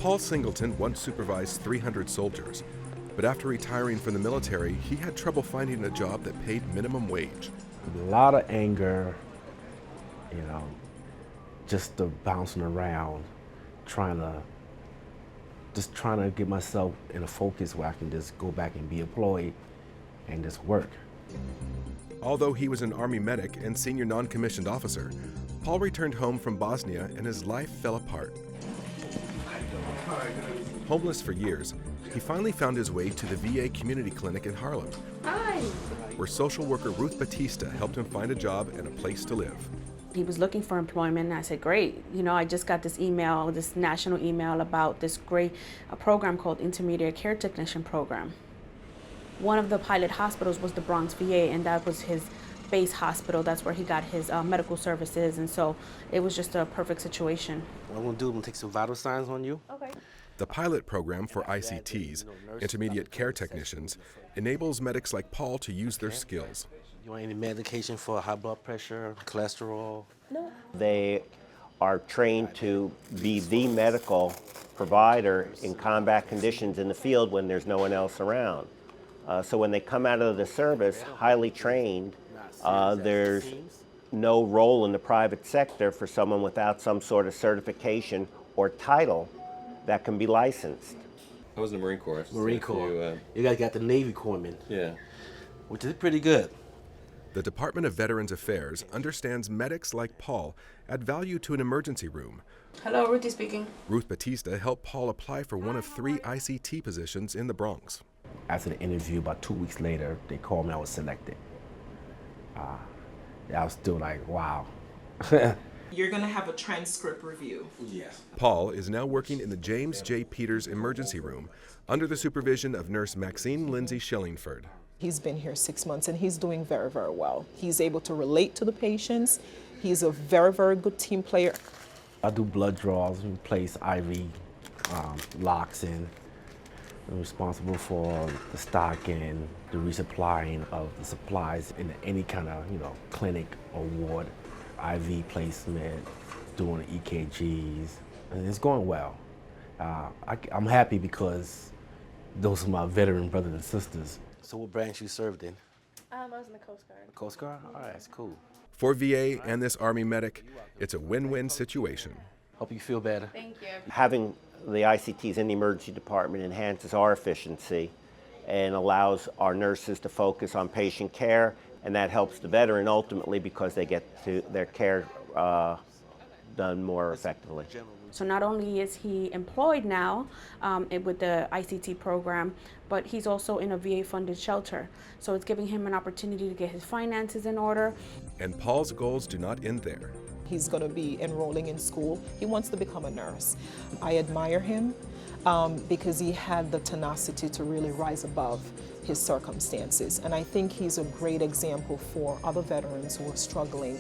Paul Singleton once supervised 300 soldiers, but after retiring from the military, he had trouble finding a job that paid minimum wage. A lot of anger, just the bouncing around, trying to get myself in a focus where I can just go back and be employed and just work. Although he was an Army medic and senior non-commissioned officer, Paul returned home from Bosnia and his life fell apart. Homeless for years, he finally found his way to the VA community clinic in Harlem, where social worker Ruth Batista helped him find a job and a place to live. He was looking for employment, and I said, great. I just got this email, this national email about this great program called Intermediate Care Technician Program. One of the pilot hospitals was the Bronx VA, and that was his base hospital. That's where he got his medical services, and so it was just a perfect situation. What I'm gonna do, I'm gonna take some vital signs on you. Okay. The pilot program for ICTs, Intermediate Care Technicians, enables medics like Paul to use their skills. You want any medication for high blood pressure, cholesterol? No. They are trained to be the medical provider in combat conditions in the field when there's no one else around. So when they come out of the service, highly trained, there's no role in the private sector for someone without some sort of certification or title that can be licensed. I was in the Marine Corps. Marine Corps. You guys got the Navy Corpsmen. Yeah. Which is pretty good. The Department of Veterans Affairs understands medics like Paul add value to an emergency room. Hello, Ruthie speaking. Ruth Batista helped Paul apply for one of 3 ICT positions in the Bronx. After the interview, about 2 weeks later, they called me, I was selected. I was still like, wow. You're going to have a transcript review. Yes. Paul is now working in the James J. Peters Emergency Room under the supervision of nurse Maxine Lindsay Schillingford. He's been here 6 months and he's doing very, very well. He's able to relate to the patients. He's a very, very good team player. I do blood draws and place IV locks in. I'm responsible for the stocking, the resupplying of the supplies in any kind of, clinic or ward. IV placement, doing the EKGs, and it's going well. I'm happy because those are my veteran brothers and sisters. So what branch you served in? I was in the Coast Guard. Coast Guard? All right, that's cool. For VA and this Army medic, it's a win-win situation. Hope you feel better. Thank you. Having the ICTs in the emergency department enhances our efficiency and allows our nurses to focus on patient care, and that helps the veteran ultimately because they get their care done more effectively. So not only is he employed now with the ICT program, but he's also in a VA-funded shelter. So it's giving him an opportunity to get his finances in order. And Paul's goals do not end there. He's going to be enrolling in school. He wants to become a nurse. I admire him because he had the tenacity to really rise above his circumstances. And I think he's a great example for other veterans who are struggling.